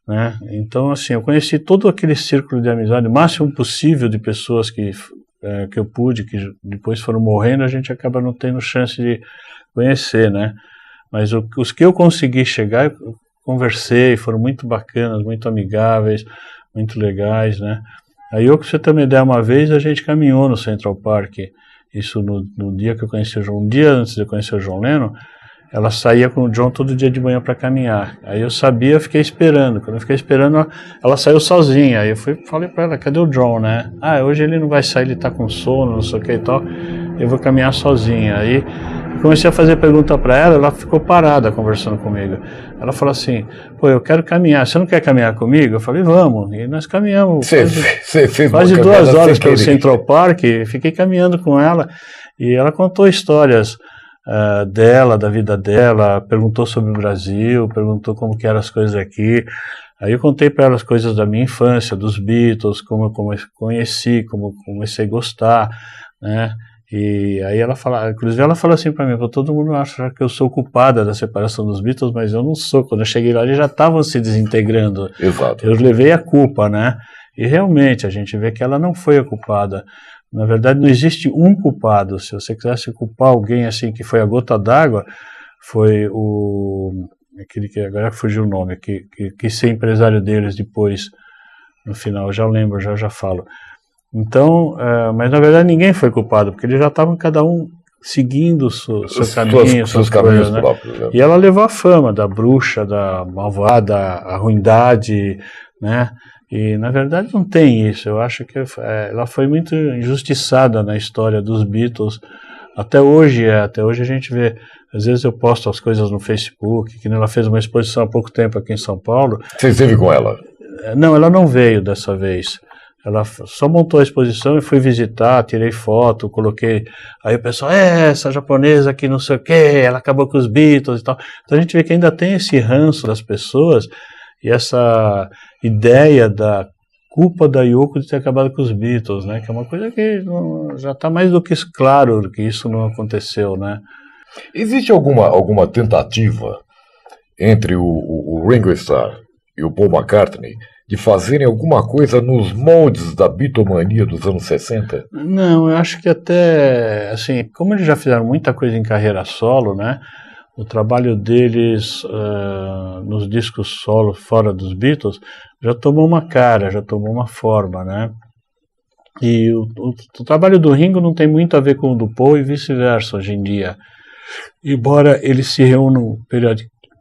né? Então, assim, eu conheci todo aquele círculo de amizade, o máximo possível de pessoas que eu pude, que depois foram morrendo, a gente acaba não tendo chance de conhecer, né? Mas os que eu consegui chegar, eu conversei, foram muito bacanas, muito amigáveis, muito legais, né? Aí, pra você ter uma ideia, uma vez a gente caminhou no Central Park, isso no dia que eu conheci o John, um dia antes de eu conhecer o John Lennon. Ela saía com o John todo dia de manhã para caminhar. Aí eu sabia, eu fiquei esperando. Quando eu fiquei esperando, ela saiu sozinha. Aí eu falei para ela, cadê o John, né? Hoje ele não vai sair, ele tá com sono, não sei o que e tal. Eu vou caminhar sozinha. Aí eu comecei a fazer pergunta para ela ficou parada conversando comigo. Ela falou assim, pô, eu quero caminhar, você não quer caminhar comigo? Eu falei, vamos. E nós caminhamos quase 2 horas pelo Central Park, fiquei caminhando com ela. E ela contou histórias dela, da vida dela, perguntou sobre o Brasil, perguntou como que eram as coisas aqui. Aí eu contei para ela as coisas da minha infância, dos Beatles, como eu conheci, como comecei a gostar, né? E aí inclusive ela falou assim para mim, todo mundo acha que eu sou culpada da separação dos Beatles, mas eu não sou. Quando eu cheguei lá, eles já estavam se desintegrando. Exato. Eu levei a culpa, né? E realmente a gente vê que ela não foi a culpada. Na verdade, não existe um culpado. Se você quisesse culpar alguém assim que foi a gota d'água, foi aquele que agora fugiu o nome, que quis ser empresário deles depois, no final, já lembro, já falo. Então, mas na verdade ninguém foi culpado, porque eles já estavam cada um seguindo o seu caminho, seus caminhos próprios. Né? E ela levou a fama da bruxa, da malvada, a ruindade, né? E na verdade não tem isso. Eu acho que ela foi muito injustiçada na história dos Beatles. Até hoje a gente vê, às vezes eu posto as coisas no Facebook, que ela fez uma exposição há pouco tempo aqui em São Paulo. Você esteve com ela? Não, ela não veio dessa vez. Ela só montou a exposição e fui visitar, tirei foto, coloquei. Aí o pessoal, essa japonesa que não sei o quê, ela acabou com os Beatles e tal. Então a gente vê que ainda tem esse ranço das pessoas e essa ideia da culpa da Yoko de ter acabado com os Beatles, né? Que é uma coisa que já está mais do que claro que isso não aconteceu, né? Existe alguma tentativa entre o Ringo Starr e o Paul McCartney de fazerem alguma coisa nos moldes da bitomania dos anos 60? Não, eu acho que até, assim, como eles já fizeram muita coisa em carreira solo, né? O trabalho deles nos discos solo fora dos Beatles já tomou uma cara, já tomou uma forma, né? E o trabalho do Ringo não tem muito a ver com o do Paul e vice-versa hoje em dia. Embora eles se reúnam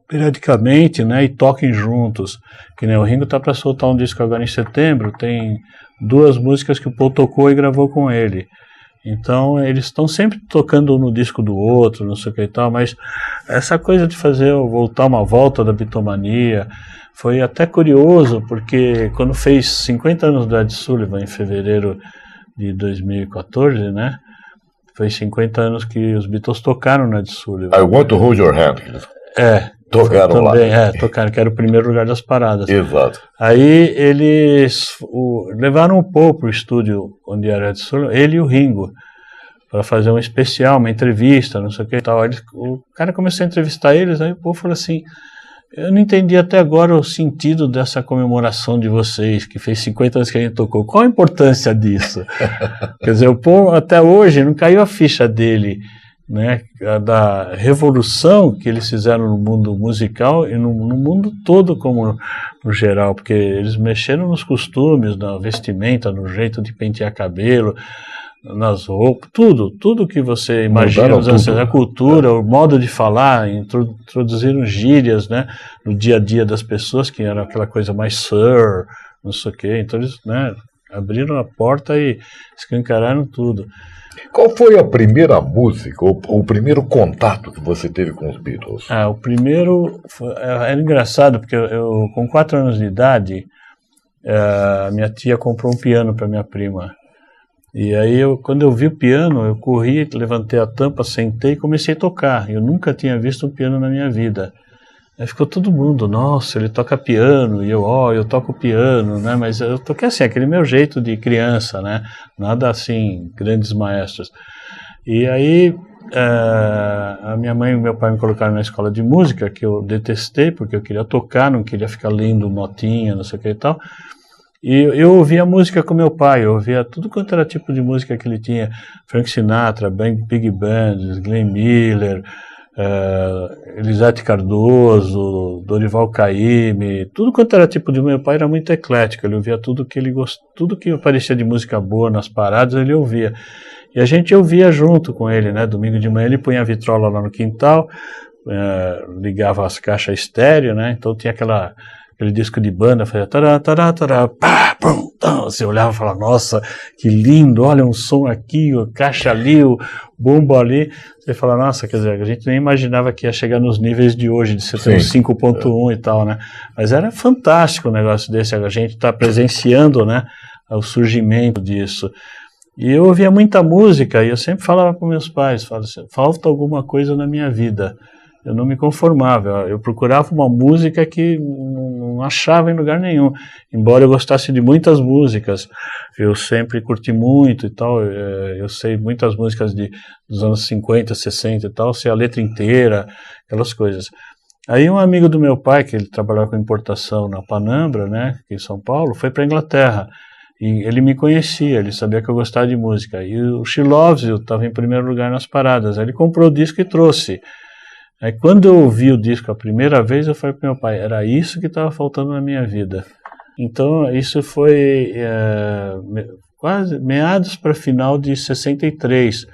periodicamente, né, e toquem juntos. Que nem o Ringo está para soltar um disco agora em setembro, tem 2 músicas que o Paul tocou e gravou com ele. Então eles estão sempre tocando no disco do outro, não sei o que e tal, mas essa coisa de voltar uma volta da bitomania foi até curioso, porque quando fez 50 anos do Ed Sullivan, em fevereiro de 2014, né, foi 50 anos que os Beatles tocaram no Ed Sullivan. I Want to Hold Your Hand. Tocaram também, lá. tocaram, que era o primeiro lugar das paradas. Exato. Aí eles levaram o Paul para o estúdio onde era de Sul, ele e o Ringo, para fazer um especial, uma entrevista, não sei o que e tal. Aí o cara começou a entrevistar eles, aí o Paul falou assim: eu não entendi até agora o sentido dessa comemoração de vocês, que fez 50 anos que a gente tocou. Qual a importância disso? Quer dizer, o Paul até hoje não caiu a ficha dele, né, da revolução que eles fizeram no mundo musical e no mundo todo como no geral, porque eles mexeram nos costumes, na vestimenta, no jeito de pentear cabelo, nas roupas, tudo que você imagina, a cultura, o modo de falar, introduziram gírias, né, no dia a dia das pessoas, que era aquela coisa mais sir, não sei o quê. Então eles, né, abriram a porta e escancararam tudo. Qual foi a primeira música, ou o primeiro contato que você teve com os Beatles? O primeiro era engraçado, porque eu com 4 anos de idade, minha tia comprou um piano para minha prima. E aí, quando eu vi o piano, eu corri, levantei a tampa, sentei e comecei a tocar. Eu nunca tinha visto um piano na minha vida. Aí ficou todo mundo: nossa, ele toca piano. E eu toco piano, né? Mas eu toquei assim, aquele meu jeito de criança, né? Nada assim, grandes maestros. E aí, a minha mãe e meu pai me colocaram na escola de música, que eu detestei, porque eu queria tocar, não queria ficar lendo notinha, não sei o que e tal. E eu ouvia música com meu pai, eu ouvia tudo quanto era tipo de música que ele tinha: Frank Sinatra, Big Band, Glenn Miller, Elisete Cardoso, Dorival Caymmi, tudo quanto era tipo de... Meu pai era muito eclético, ele ouvia tudo que ele tudo que aparecia de música boa nas paradas, ele ouvia. E a gente ouvia junto com ele, né? Domingo de manhã ele punha a vitrola lá no quintal, ligava as caixas estéreo, né? Então tinha aquele disco de banda, fazia tará, tará, tará, pá, pum, tam. Você olhava e falava: nossa, que lindo, olha um som aqui, a caixa ali, o bombo ali. Você fala: nossa, quer dizer, a gente nem imaginava que ia chegar nos níveis de hoje, de você ter um 5.1 e tal, né? Mas era fantástico um negócio desse, a gente tá presenciando, né, o surgimento disso. E eu ouvia muita música e eu sempre falava para meus pais, falta alguma coisa na minha vida. Eu não me conformava, eu procurava uma música que não achava em lugar nenhum, embora eu gostasse de muitas músicas, eu sempre curti muito e tal, eu sei muitas músicas dos anos 50, 60 e tal, sei a letra inteira, aquelas coisas. Aí um amigo do meu pai, que ele trabalhava com importação na Panambra, né, aqui em São Paulo, foi para a Inglaterra, e ele me conhecia, ele sabia que eu gostava de música, e o She Loves You estava em primeiro lugar nas paradas, aí ele comprou o disco e trouxe. Aí quando eu ouvi o disco a primeira vez, eu falei para meu pai: era isso que estava faltando na minha vida. Então isso foi quase meados para final de 63.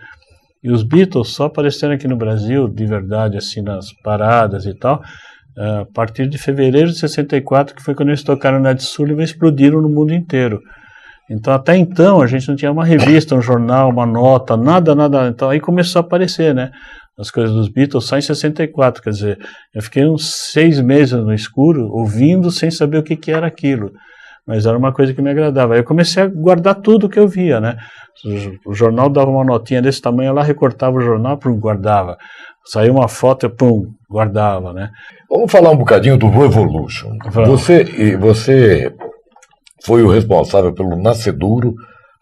E os Beatles só apareceram aqui no Brasil, de verdade, assim, nas paradas e tal, a partir de fevereiro de 64, que foi quando eles tocaram na Ed Sullivan e explodiram no mundo inteiro. Então, até então, a gente não tinha uma revista, um jornal, uma nota, nada. Então, aí começou a aparecer, né, as coisas dos Beatles só em 64, quer dizer, eu fiquei uns 6 meses no escuro, ouvindo, sem saber o que era aquilo, mas era uma coisa que me agradava. Aí eu comecei a guardar tudo que eu via, né, o jornal dava uma notinha desse tamanho, eu lá recortava o jornal, pum, guardava, saiu uma foto, eu, pum, guardava, né. Vamos falar um bocadinho do Revolution. Você foi o responsável pelo nascedouro,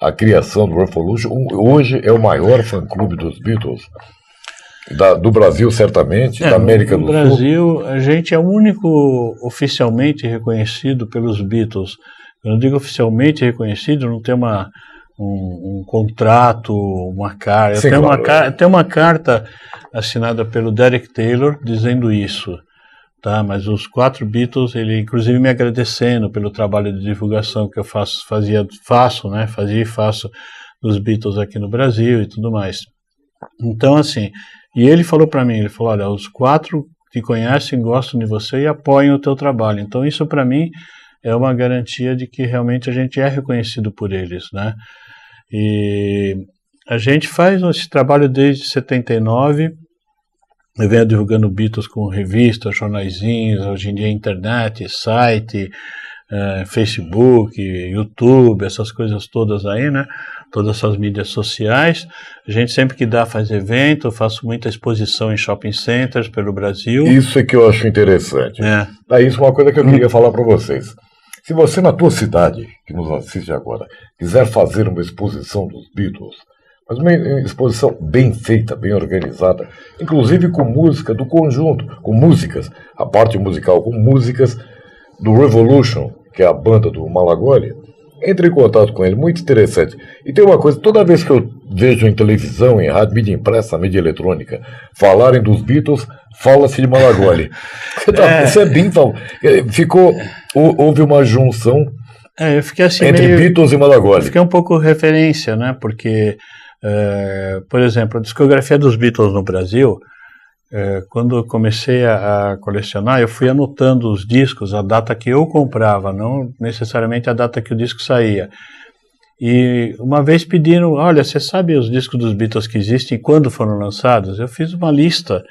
a criação do Revolution. Hoje é o maior fã-clube dos Beatles, do Brasil, certamente, da América do Sul. No Brasil, a gente é o único oficialmente reconhecido pelos Beatles. Eu não digo oficialmente reconhecido, não tem um contrato, uma carta. Tem uma carta assinada pelo Derek Taylor dizendo isso. Tá, mas os 4 Beatles, ele inclusive me agradecendo pelo trabalho de divulgação que eu fazia e faço dos Beatles aqui no Brasil e tudo mais. Então, assim, e ele falou para mim, ele falou: olha, os 4 te conhecem, gostam de você e apoiam o teu trabalho. Então isso para mim é uma garantia de que realmente a gente é reconhecido por eles, né? E a gente faz esse trabalho desde 79. Eu venho divulgando Beatles com revistas, jornaizinhos, hoje em dia internet, site, Facebook, YouTube, essas coisas todas aí, né? todas essas mídias sociais. A gente sempre que dá faz evento, eu faço muita exposição em shopping centers pelo Brasil. Isso é que eu acho interessante. É isso uma coisa que eu queria falar para vocês. Se você na tua cidade, que nos assiste agora, quiser fazer uma exposição dos Beatles, mas uma exposição bem feita, bem organizada, inclusive com música do conjunto, com músicas, a parte musical com músicas do Revolution, que é a banda do Malagoli, entre em contato com ele, muito interessante. E tem uma coisa, toda vez que eu vejo em televisão, em rádio, mídia impressa, mídia eletrônica, falarem dos Beatles, fala-se de Malagoli. Isso é bem... Houve uma junção eu fiquei assim, entre Beatles e Malagoli. Eu fiquei um pouco referência, né? Porque, por exemplo, a discografia dos Beatles no Brasil, quando eu comecei a colecionar, eu fui anotando os discos, a data que eu comprava, não necessariamente a data que o disco saía. E uma vez pediram, olha, você sabe os discos dos Beatles que existem e quando foram lançados? Eu fiz uma lista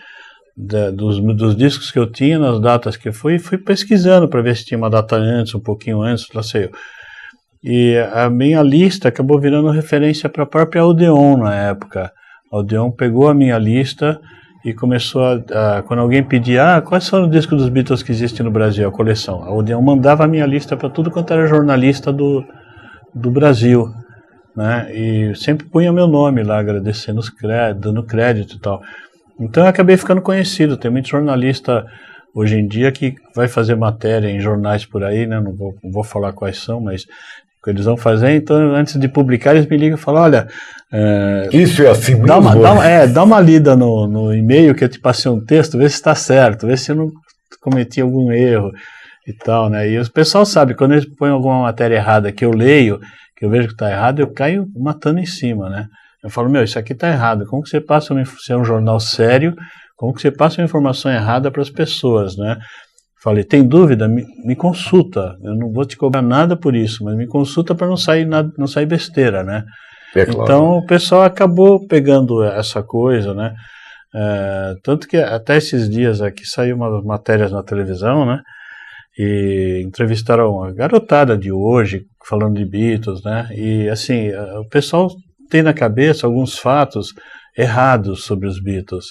dos discos que eu tinha, nas datas que eu fui pesquisando para ver se tinha uma data antes, um pouquinho antes, lá sei eu. E a minha lista acabou virando referência para a própria Odeon na época. A Odeon pegou a minha lista e começou quando alguém pedia, quais são os discos dos Beatles que existem no Brasil, a coleção? A Odeon mandava a minha lista para tudo quanto era jornalista do Brasil, né? E sempre punha meu nome lá, agradecendo dando crédito e tal. Então eu acabei ficando conhecido. Tem muito jornalista hoje em dia que vai fazer matéria em jornais por aí, né? Não vou falar quais são, mas o que eles vão fazer, então antes de publicar eles me ligam e falam, olha... isso é assim mesmo? Dá uma lida no e-mail que eu te passei um texto, vê se está certo, vê se eu não cometi algum erro e tal, né? E o pessoal sabe, quando eles põem alguma matéria errada que eu leio, que eu vejo que está errado, eu caio matando em cima, né? Eu falo, isso aqui está errado, como que você passa, se é um jornal sério, como que você passa uma informação errada para as pessoas, né? Falei, tem dúvida? Me consulta, eu não vou te cobrar nada por isso, mas me consulta para não sair besteira, né? É claro. Então o pessoal acabou pegando essa coisa, né? Tanto que até esses dias aqui saiu umas matérias na televisão, né? E entrevistaram a garotada de hoje, falando de Beatles, né? E assim, o pessoal tem na cabeça alguns fatos errados sobre os Beatles.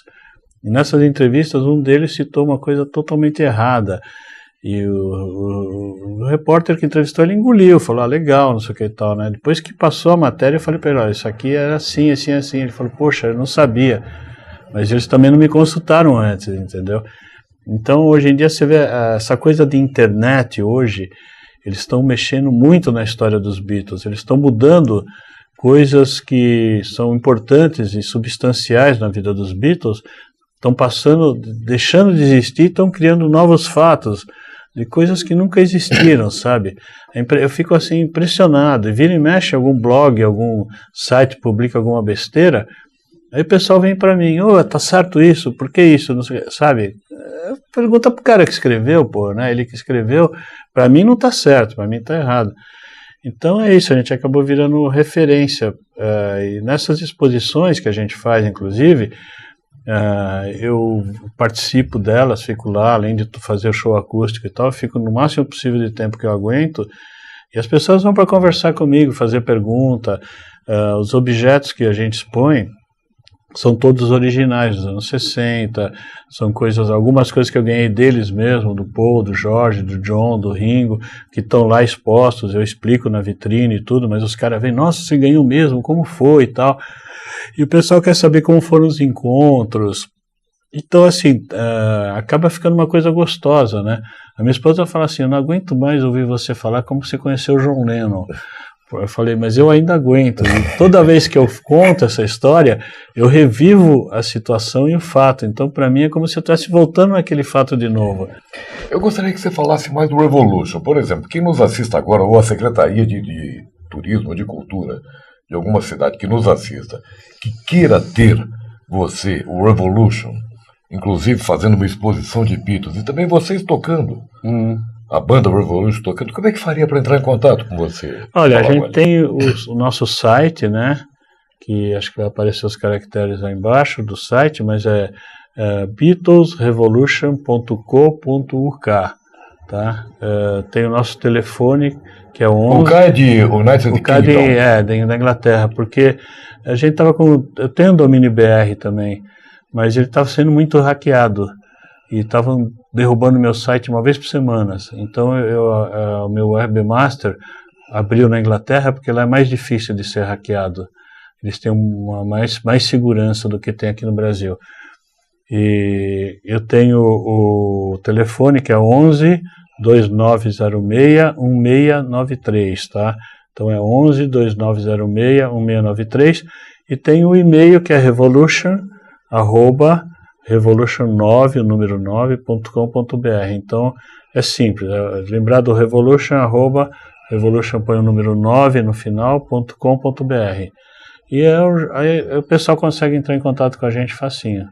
E nessas entrevistas, um deles citou uma coisa totalmente errada. E o repórter que entrevistou, ele engoliu, falou, legal, não sei o que e tal, né? Depois que passou a matéria, eu falei para ele, olha, isso aqui era assim, assim, assim. Ele falou, poxa, eu não sabia. Mas eles também não me consultaram antes, entendeu? Então, hoje em dia, você vê essa coisa de internet hoje, eles estão mexendo muito na história dos Beatles, eles estão mudando coisas que são importantes e substanciais na vida dos Beatles, estão deixando de existir, estão criando novos fatos de coisas que nunca existiram, sabe? Eu fico assim impressionado, e vira e mexe algum blog, algum site publica alguma besteira, aí o pessoal vem para mim, tá certo isso, por que isso, não sei, sabe? Pergunta pro cara que escreveu, né? Ele que escreveu, para mim não tá certo, para mim tá errado. Então é isso, a gente acabou virando referência, e nessas exposições que a gente faz, inclusive, eu participo delas, fico lá, além de fazer o show acústico e tal, fico no máximo possível de tempo que eu aguento, e as pessoas vão para conversar comigo, fazer pergunta. Os objetos que a gente expõe são todos originais dos anos 60, são algumas coisas que eu ganhei deles mesmo, do Paul, do George, do John, do Ringo, que estão lá expostos, eu explico na vitrine e tudo, mas os caras veem, nossa, você ganhou mesmo, como foi e tal. E o pessoal quer saber como foram os encontros. Então, assim, acaba ficando uma coisa gostosa, né? A minha esposa fala assim, eu não aguento mais ouvir você falar como você conheceu o John Lennon. Eu falei, mas eu ainda aguento. E toda vez que eu conto essa história, eu revivo a situação e o fato. Então, para mim, é como se eu estivesse voltando naquele fato de novo. Eu gostaria que você falasse mais do Revolution. Por exemplo, quem nos assista agora, ou a Secretaria de Turismo, de Cultura, de alguma cidade que nos assista, que queira ter você, o Revolution, inclusive fazendo uma exposição de Beatles, e também vocês tocando. A banda Revolution tocando, como é que faria para entrar em contato com você? Olha, a gente tem o nosso site, né, que acho que vai aparecer os caracteres lá embaixo do site, mas é beatlesrevolution.co.uk, tá? Tem o nosso telefone, que é o 11... O K é de United O K Kingdom. da Inglaterra, porque a gente estava com... Eu tenho um domínio BR também, mas ele estava sendo muito hackeado e estavam derrubando meu site uma vez por semana. Então o meu webmaster abriu na Inglaterra porque lá é mais difícil de ser hackeado. Eles têm mais segurança do que tem aqui no Brasil. E eu tenho o telefone que é 11 2906 1693, tá? Então é 11 2906 1693 e tem o e-mail que é revolution@revolution9, o número 9.com.br. Então é simples, lembrar do revolution põe o número 9 no final.com.br. E aí o pessoal consegue entrar em contato com a gente facinho.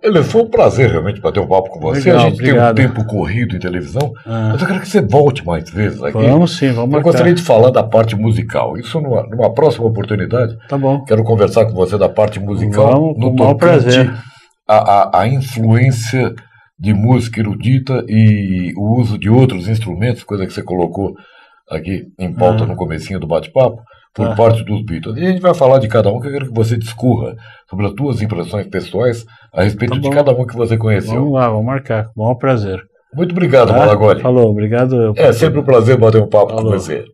Ele foi um prazer realmente bater um papo com você. Legal, a gente obrigado. tem um tempo corrido em televisão, mas eu quero que você volte mais vezes aqui. Vamos sim, vamos marcar. Eu gostaria de falar da parte musical. Isso numa próxima oportunidade. Tá bom. Quero conversar com você da parte musical. Vamos, no com o maior prazer. A influência de música erudita e o uso de outros instrumentos, coisa que você colocou aqui em pauta no comecinho do bate-papo, por parte dos Beatles. E a gente vai falar de cada um, que eu quero que você discorra sobre as suas impressões pessoais a respeito de cada um que você conheceu. Vamos lá, vamos marcar. Com o maior prazer. Muito obrigado, Malagoli. Falou, obrigado. É sempre um prazer bater um papo com você.